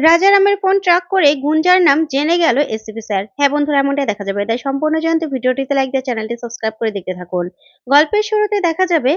রাজারামের phone track করে গুঞ্জার নাম জেনে গেল এসিপি স্যার। হ্যাঁ বন্ধুরা, এমনটাই দেখা যাবে। তাই সম্পূর্ণ জানতে ভিডিওটিতে লাইক দিয়ে চ্যানেলটি সাবস্ক্রাইব করে দেখতে থাকুন। গল্পের শুরুতে দেখা যাবে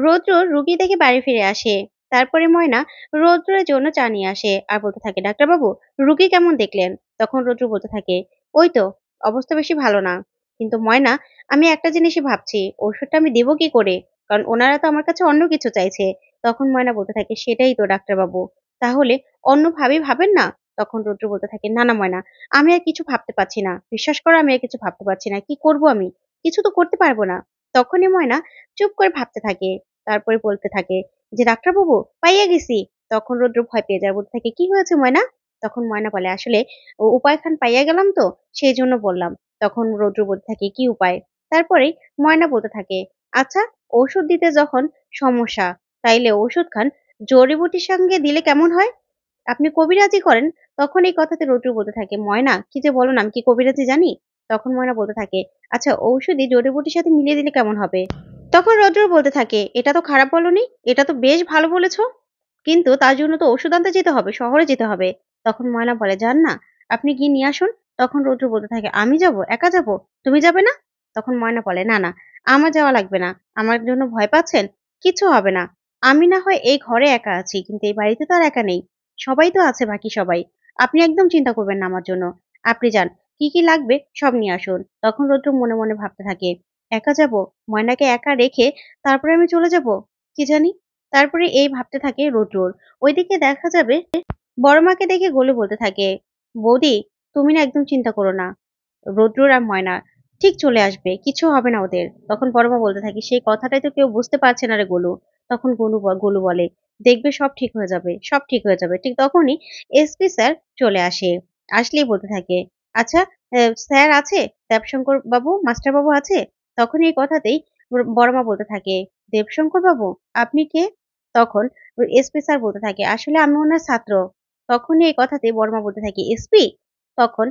রৌদ্র রুগী দেখে বাড়ি ফিরে আসে। তারপরে ময়না রৌদ্রের জন্য চা নিয়ে আসে আর বলতে থাকে, ডাক্তারবাবু রুগী কেমন দেখলেন? তখন রৌদ্র বলতে থাকে, ওই তো, অবস্থা বেশি ভালো না। কিন্তু ময়না, আমি একটা জিনিসই ভাবছি, ওষুধটা আমি দেবো কি করে? কারণ ওনারা তো আমার কাছে অন্য কিছু চাইছে। তখন ময়না বলতে থাকে, সেটাই তো ডাক্তারবাবু, তাহলে অন্যভাবে ভাবেন না। তখন রুদ্র বলতে থাকে, না না ময়না, আমি আর কিছু ভাবতে পারছি না। বিশ্বাস করো, আমি আর কিছু ভাবতে পারছি না। কি করব আমি? কিছু তো করতে পারবো না। তখনই ময়না চুপ করে ভাবতে থাকে। তারপরে বলতে থাকে যে, ডাক্তারবাবু পাইয়া গেছি। তখন রুদ্র ভয় পেয়ে যায়, বলতে থাকে, কি হয়েছে ময়না? তখন ময়না বলে, আসলে উপায় খান পাইয়া গেলাম তো, সেই জন্য বললাম। তখন রুদ্র বলতে থাকে, কি উপায়? তারপরে ময়না বলতে থাকে, আচ্ছা, ঔষধ দিতে যখন সমস্যা, তাইলে ঔষধ খান জড়িবুটির সঙ্গে দিলে কেমন হয়? আপনি কবিরাজি করেন? তখন এই কথাতে রৌদ্র বলতে থাকে, ময়না কি যে বলো না, আমি কি কবিরাজি জানি? তখন ময়না বলতে থাকে, আচ্ছা ঔষধি জড়িবুটির সাথে মিলিয়ে দিলে কেমন হবে? তখন রৌদ্র বলতে থাকে, এটা তো খারাপ বলনি, এটা তো বেশ ভালো বলেছো। কিন্তু তার জন্য তো ওষুধ আনতে যেতে হবে, শহরে যেতে হবে। তখন ময়না বলে, যান না, আপনি গিয়ে নিয়ে আসুন। তখন রৌদ্র বলতে থাকে, আমি যাব, একা যাব? তুমি যাবে না? তখন ময়না বলে, না না, আমার যাওয়া লাগবে না। আমার জন্য ভয় পাচ্ছেন? কিছু হবে না। আমি না হয় এই ঘরে একা আছি, কিন্তু এই বাড়িতে তো আর একা নেই। সবাই তো আছে, বাকি সবাই। আপনি একদম চিন্তা করবেন না আমার জন্য। আপনি যান, কি কি লাগবে সব নিয়ে আসুন। তখন রৌদ্র মনে মনে ভাবতে থাকে, একা যাব? ময়নাকে একা রেখে তারপরে আমি চলে যাব? কি জানি। তারপরে এই ভাবতে থাকে রৌদ্রর। ওইদিকে দেখা যাবে বড় মাকে দেখে গোলু বলতে থাকে, বৌদি, তুমি না একদম চিন্তা করো না। রৌদ্রর আর ময়না ঠিক চলে আসবে, কিছু হবে না ওদের। তখন বড় মা বলতে থাকে, সেই কথাটাই তো কেউ বুঝতে পারছে না রে গোলু। তখন গোলু বলে, দেখবে সব ঠিক হয়ে যাবে, সব ঠিক হয়ে যাবে। ঠিক তখনই এসপি স্যার চলে আসে। আসলেই বলতে থাকে, আচ্ছা, স্যার আছে? দেবশঙ্কর বাবু, মাস্টার বাবু আছে? তখন এই কথাতেই বড় মা বলতে থাকে, দেবশঙ্কর বাবু, আপনি কে? তখন এসপি স্যার বলতে থাকে, আসলে আমি ওনার ছাত্র। তখনই এই কথাতে বড় মা বলতে থাকে, এসপি? তখন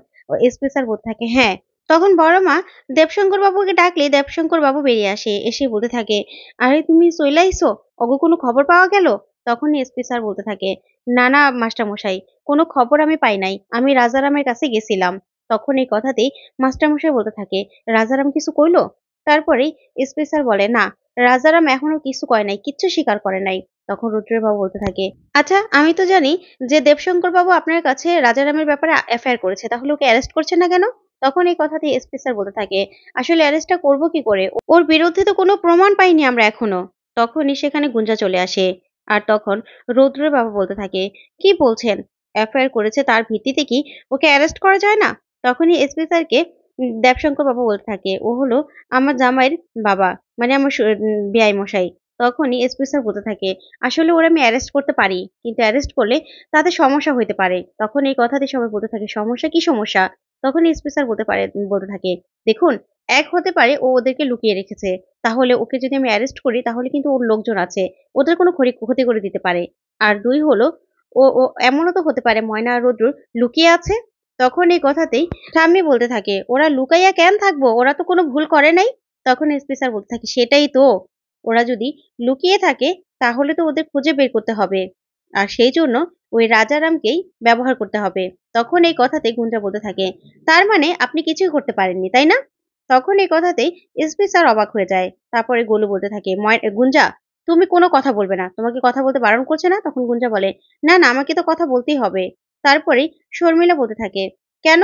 এসপি স্যার বলতে থাকে, হ্যাঁ। তখন বড় মা দেবশঙ্কর বাবুকে ডাকলে দেবশঙ্কর বাবু বেরিয়ে আসে। এসে বলতে থাকে, আরে তুমি চইলা আইছো? ওগো কোনো খবর পাওয়া গেল? তখনই এসপি স্যার বলতে থাকে, না না মাস্টার মশাই, কোনো খবর আমি পাই নাই। আমি রাজারামের কাছে গেছিলাম। তখন এই কথাতেই মাস্টার মশাই বলতে থাকে, রাজারাম কিছু কইলো? তারপরেই এসপি স্যার বলে, না, রাজারাম এখনো কিছু কয় নাই, কিচ্ছু স্বীকার করে নাই। তখন রুদ্রের বাবু বলতে থাকে, আচ্ছা, আমি তো জানি যে দেবশঙ্কর বাবু আপনার কাছে রাজারামের ব্যাপারে এফআইআর করেছে, তাহলে ওকে অ্যারেস্ট করছেন না কেন? তখন এই কথাতে এসপি স্যার বলতে থাকে, আসলে অ্যারেস্টটা করবো কি করে? ওর বিরুদ্ধে তো কোনো প্রমাণ পাইনি আমরা এখনো। তখনই সেখানে গুঞ্জা চলে আসে। আর তখন রৌদ্রের বাবা বলতে থাকে, কি বলছেন? এফআইআর করেছে, তার ভিত্তিতে কি ওকে অ্যারেস্ট করা যায় না? তখনই এসপি স্যারকে দেবশঙ্কর বাবু বলতে থাকে, ও হলো আমার জামাইয়ের বাবা, মানে আমার বেয়াই মশাই। তখনই এসপি স্যার বলতে থাকে, আসলে ওরা আমি অ্যারেস্ট করতে পারি, কিন্তু অ্যারেস্ট করলে তাদের সমস্যা হইতে পারে। তখন এই কথাতে সবাই বলতে থাকে, সমস্যা? কি সমস্যা? তখন এসপি স্যার বলতে থাকে, দেখুন, এক হতে পারে ও ওদেরকে লুকিয়ে রেখেছে। তাহলে ওকে যদি আমি অ্যারেস্ট করি, তাহলে কিন্তু ওর লোকজন আছে, ওদের কোনো ক্ষতি করে দিতে পারে। আর দুই হলো, ও ও এমনও তো হতে পারে ময়না আর রুদ্র লুকিয়ে আছে। তখন এই কথাতেই ঠাম্মি বলতে থাকে, ওরা লুকাইয়া কেন থাকবো? ওরা তো কোনো ভুল করে নাই। তখন এসপি স্যার বলতে থাকে, সেটাই তো, ওরা যদি লুকিয়ে থাকে, তাহলে তো ওদের খুঁজে বের করতে হবে। আর সেই জন্য ওই রাজারামকেই ব্যবহার করতে হবে। তখন এই কথাতে গুঞ্জা বলতে থাকে, তার মানে আপনি কিছুই করতে পারেননি, তাই না? তখন এই কথাতেই এসপি স্যার অবাক হয়ে যায়। তারপরে গোলু বলতে থাকে, গুঞ্জা, তুমি কোনো কথা বলবে না। তোমাকে কথা বলতে বারণ করছে না? তখন গুঞ্জা বলে, না না, আমাকে তো কথা বলতেই হবে। তারপরেই শর্মিলা বলতে থাকে, কেন?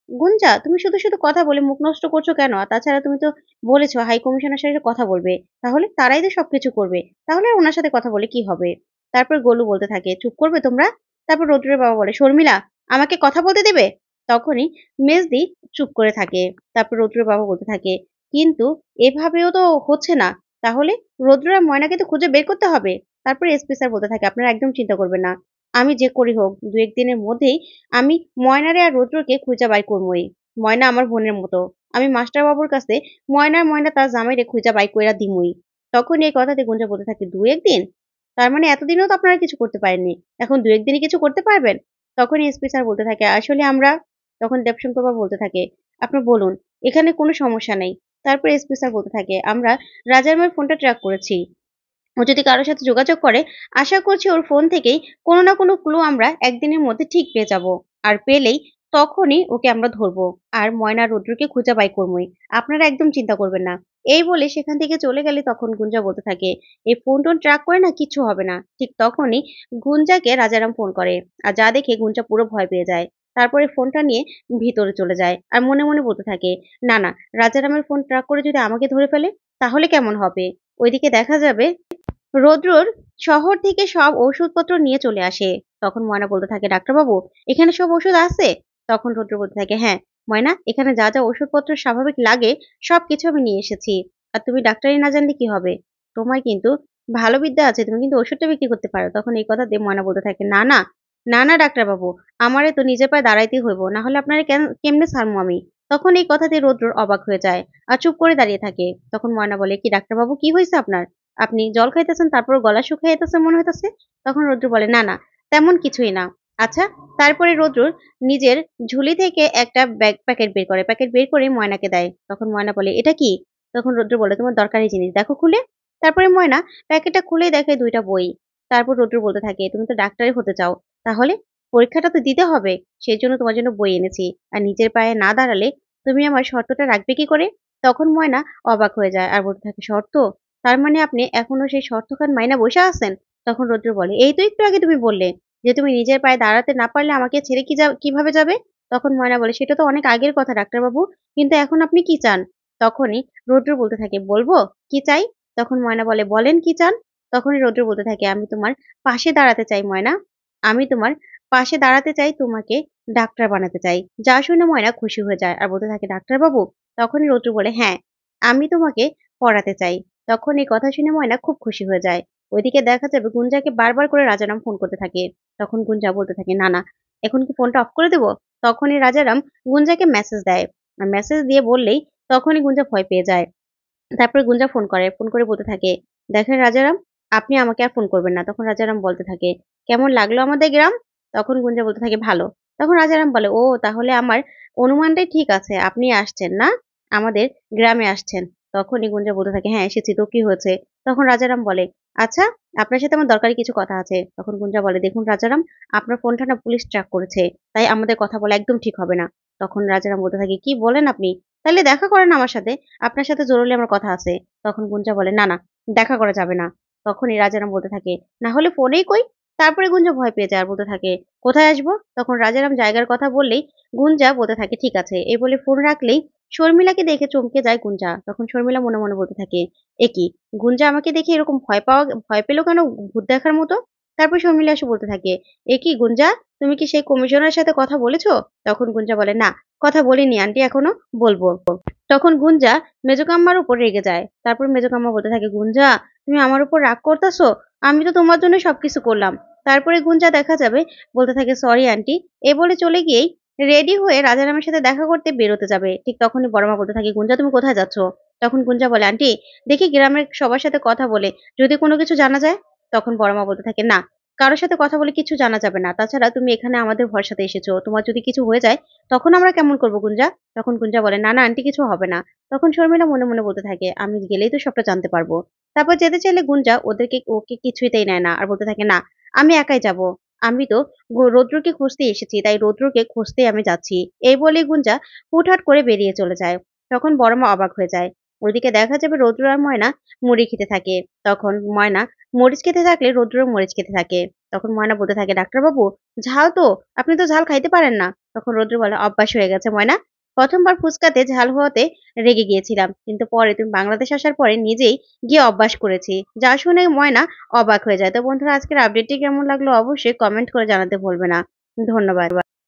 গুঞ্জা, তুমি শুধু শুধু কথা বলে মুখ নষ্ট করছো কেন? আর তাছাড়া তুমি তো বলেছো হাই কমিশনার সাথে কথা বলবে। তাহলে তারাই তো সবকিছু করবে। তাহলে আর ওনার সাথে কথা বলে কি হবে? তারপর গোলু বলতে থাকে, চুপ করবে তোমরা? তারপর রৌদ্রের বাবা বলে, শর্মিলা, আমাকে কথা বলতে দেবে? তখনই মেজদি চুপ করে থাকে। তারপর রৌদ্রের বাবা বলতে থাকে, কিন্তু এভাবেও তো হচ্ছে না। তাহলে রৌদ্র আর ময়নাকে তো খুঁজে বের করতে হবে। তারপর এসপি স্যার বলতে থাকে, আপনারা একদম চিন্তা করবেন না। আমি যে করি হোক, দু একদিনের মধ্যেই আমি ময়নারে আর রৌদ্রকে খুঁজে বাই করবই। ময়না আমার বোনের মতো। আমি মাস্টার বাবুর কাছে ময়না তার জামাইরে খুঁজে বাই কইরা দিমুই। তখন এই কথাতে গুঞ্জা বলতে থাকে, দু একদিন? তার মানে এতদিনও তো আপনারা কিছু করতে পারেননি, এখন দু একদিনই কিছু করতে পারবেন? তখন এসপি স্যার বলতে থাকে, আসলে আমরা। তখন দেবশঙ্কর বাবু বলতে থাকে, আপনি বলুন, এখানে কোনো সমস্যা নেই। তারপর এসপি স্যার বলতে থাকে, আমরা রাজারমার ফোনটা ট্র্যাক করেছি। ও যদি কারোর সাথে যোগাযোগ করে, আশা করছি ওর ফোন থেকেই কোনো না কোনো ক্লু আমরা একদিনের মধ্যে ঠিক পেয়ে যাব। আর পেলেই তখনই ওকে আমরা ধরবো। আর ময়না রুদ্রকে খুঁজে বাই করবোই। আপনারা একদম চিন্তা করবেন না। এই বলে সেখান থেকে চলে গেলে তখন গুঞ্জা বলতে থাকে, এই ফোন-টোন ট্র্যাক করে না কিচ্ছু হবে না। ঠিক তখনই গুঞ্জাকে রাজারাম ফোন করে। আর যা দেখে গুঞ্জা পুরো ভয় পেয়ে যায়। তারপরে ফোনটা নিয়ে ভিতরে চলে যায়। আর মনে, মনে বলতে থাকে, না, না, রাজারামের ফোন ট্র্যাক করে যদি আমাকে ধরে ফেলে তাহলে কেমন হবে? ওইদিকে দেখা যাবে রোদ্রুর শহর থেকে সব ওষুধপত্র নিয়ে চলে আসে। তখন ময়না বলতে থাকে, ডাক্তারবাবু, এখানে সব ওষুধ আছে? তখন রোদ্রু বলতে থাকে, হ্যাঁ ময়না, এখানে যা যা ওষুধপত্র স্বাভাবিক লাগে সবকিছু আমি নিয়ে এসেছি। আর তুমি ডাক্তারি না জানলে কি হবে? তোমার কিন্তু ভালো বিদ্যা আছে, তুমি কিন্তু ওষুধটা বিক্রি করতে পারো। তখন এই কথা দিয়ে ময়না বলতে থাকে, না, না, না, না ডাক্তারবাবু, আমারে তো নিজের পায়ে দাঁড়াইতেই হইব, না হলে আপনারা কেমনে ছাড়মু আমি? তখন এই কথাতে রোদ্রুর অবাক হয়ে যায় আর চুপ করে দাঁড়িয়ে থাকে। তখন ময়না বলে, কি ডাক্তারবাবু, কি হয়েছে আপনার? আপনি জল খাইতেছেন, তারপর গলা শুকিয়ে যাইতেছে মনে হইতেছে। তখন রৌদ্র বলে, না, না, তেমন কিছুই না। আচ্ছা। তারপরে রৌদ্রর নিজের ঝুলি থেকে একটা প্যাকেট বের করে। প্যাকেট বের করে ময়নাকে দেয়। তখন ময়না বলে, এটা কি? তখন রৌদ্র বলে, তোমার দরকারি জিনিস, দেখো খুলে। তারপরে ময়না প্যাকেটটা খুলে দেখে ২ টা বই। তারপর রৌদ্র বলতে থাকে, তুমি তো ডাক্তারই হতে চাও। তাহলে পরীক্ষাটা তো দিতে হবে। সেজন্য তোমার জন্য বই এনেছি। আর নিজের পায়ে না দাঁড়ালে তুমি আমার শর্তটা রাখবে কি করে? তখন ময়না অবাক হয়ে যায় আর বলতে থাকে, শর্ত? তার মানে আপনি এখনো সেই শর্তখান মাইনা বইসা আছেন? তখন রৌদ্র বলে, এই তো একটু আগে তুমি বললে যে তুমি নিজের পায়ে দাঁড়াতে না পারলে আমাকে ছেড়ে কিভাবে যাবে? তখন ময়না বলে, সেটা তো অনেক আগের কথা ডাক্তারবাবু। কিন্তু এখন আপনি কি চান? তখনই রৌদ্র বলতে থাকে, বলবো কি চাই? তখন ময়না বলে, বলেন কি চান? তখনই রৌদ্র বলতে থাকে, আমি তোমার পাশে দাঁড়াতে চাই ময়না। আমি তোমার পাশে দাঁড়াতে চাই, তোমাকে ডাক্তার বানাতে চাই। যা শুনে ময়না খুশি হয়ে যায় আর বলতে থাকে, ডাক্তারবাবু? তখনই রৌদ্র বলে, হ্যাঁ, আমি তোমাকে পড়াতে চাই। তখন এই কথা শুনে ময়না খুব খুশি হয়ে যায়। ওইদিকে দেখা যাবে গুঞ্জাকে বারবার করে রাজারাম ফোন করতে থাকে। তখন গুঞ্জা বলতে থাকে, না, না, এখন কি ফোনটা অফ করে দেবো? তখনই রাজারাম গুঞ্জাকে মেসেজ দেয়। আর মেসেজ দিয়ে বললেই তখনই গুঞ্জা ভয় পেয়ে যায়। তারপরে গুঞ্জা ফোন করে। ফোন করে বলতে থাকে, দেখেন রাজারাম, আপনি আমাকে আর ফোন করবেন না। তখন রাজারাম বলতে থাকে, কেমন লাগলো আমাদের গ্রাম? তখন গুঞ্জা বলতে থাকে, ভালো। তখন রাজারাম বলে, ও তাহলে আমার অনুমানটাই ঠিক আছে। আপনি আসছেন না? আমাদের গ্রামে আসছেন। তখনই গুঞ্জা বলতে থাকে, হ্যাঁ এসেছি, তো কি হয়েছে? তখন রাজারাম বলে, আচ্ছা, আপনার সাথে আমার দরকারি কিছু কথা আছে। তখন গুঞ্জা বলে, দেখুন রাজারাম, আপনার ফোনটা না পুলিশ ট্র্যাক করেছে। তাই আমাদের কথা বলা একদম ঠিক হবে না। তখন রাজারাম বলতে থাকে, কি বলেন আপনি? তাহলে দেখা করেন আমার সাথে। আপনার সাথে জরুরি আমার কথা আছে। তখন গুঞ্জা বলে, না, না, দেখা করা যাবে না। তখনই রাজারাম বলতে থাকে, না হলে ফোনেই কই? তারপরে গুঞ্জা ভয় পেয়ে যায় আর বলতে থাকে, কোথায় আসবো? তখন রাজারাম জায়গার কথা বললেই গুঞ্জা বলতে থাকে, ঠিক আছে। এই বলে ফোন রাখলেই শর্মিলাকে দেখে চমকে যায় গুঞ্জা। তখন শর্মিলা মনে, মনে বলতে থাকে, এ কি? গুঞ্জা আমাকে দেখে এরকম ভয় পেল কেন ভূত দেখার মতো? তারপর শর্মিলা এসে বলতে থাকে, এ কি গুঞ্জা? তুমি কি সেই কমিশনারের সাথে কথা বলেছো? তখন গুঞ্জা বলে, না, কথা বলিনি আন্টি, এখনো বলবো। তখন গুঞ্জা মেজোকাম্মার উপর রেগে যায়। তারপর মেজোকাম্মা বলতে থাকে, গুঞ্জা, তুমি আমার উপর রাগ করতেছো? আমি তো তোমার জন্য সবকিছু করলাম। তারপরে গুঞ্জা দেখা যাবে বলতে থাকে, সরি আন্টি। এ বলে চলে গিয়েই রেডি হয়ে রাজারামের সাথে দেখা করতে বেরোতে যাবে। ঠিক তখনই বড়মা বলতে থাকে, গুঞ্জা তুমি কোথায় যাচ্ছ? তখন গুঞ্জা বলে, আন্টি, দেখি গ্রামের সবার সাথে কথা বলে যদি কোনো কিছু জানা যায়। তখন বড়মা বলতে থাকে, না, কারোর সাথে কথা বলে কিছু জানা যাবে না। তাছাড়া তুমি এখানে আমাদের ভরসাতে এসেছো, তোমার যদি কিছু হয়ে যায় তখন আমরা কেমন করবো গুঞ্জা? তখন গুঞ্জা বলে, না, না আন্টি, কিছু হবে না। তখন শর্মিলা মনে, মনে বলতে থাকে, আমি গেলেই তো সবটা জানতে পারবো। তারপর যেতে চাইলে গুঞ্জা ওকে কিছুতেই নেয় না আর বলতে থাকে, না, আমি একাই যাব। আমি তো রৌদ্রকে খুঁজতে এসেছি, তাই রৌদ্রকে খুঁজতেই আমি যাচ্ছি। এই বলে গুঞ্জা হুটহাট করে বেরিয়ে চলে যায়। তখন বড়মা অবাক হয়ে যায়। ওইদিকে দেখা যাবে রৌদ্র আর ময়না মুড়ি খেতে থাকে। তখন ময়না মরিচ খেতে থাকলে রৌদ্র মরিচ খেতে থাকে। তখন ময়না বলতে থাকে, ডাক্তারবাবু, ঝাল তো, আপনি তো ঝাল খাইতে পারেন না। তখন রৌদ্র বলে, অভ্যাস হয়ে গেছে ময়না। প্রথমবার ফুচকাতে ঝাল হওয়াতে রেগে গিয়েছিলাম, কিন্তু পরে তুমি বাংলাদেশ আসার পরে নিজেই গিয়ে অভ্যাস করেছি। যা শুনে ময়না অবাক হয়ে যায়। তো বন্ধুরা, আজকের আপডেটটি কেমন লাগলো অবশ্যই কমেন্ট করে জানাতে ভুলবে না। ধন্যবাদ।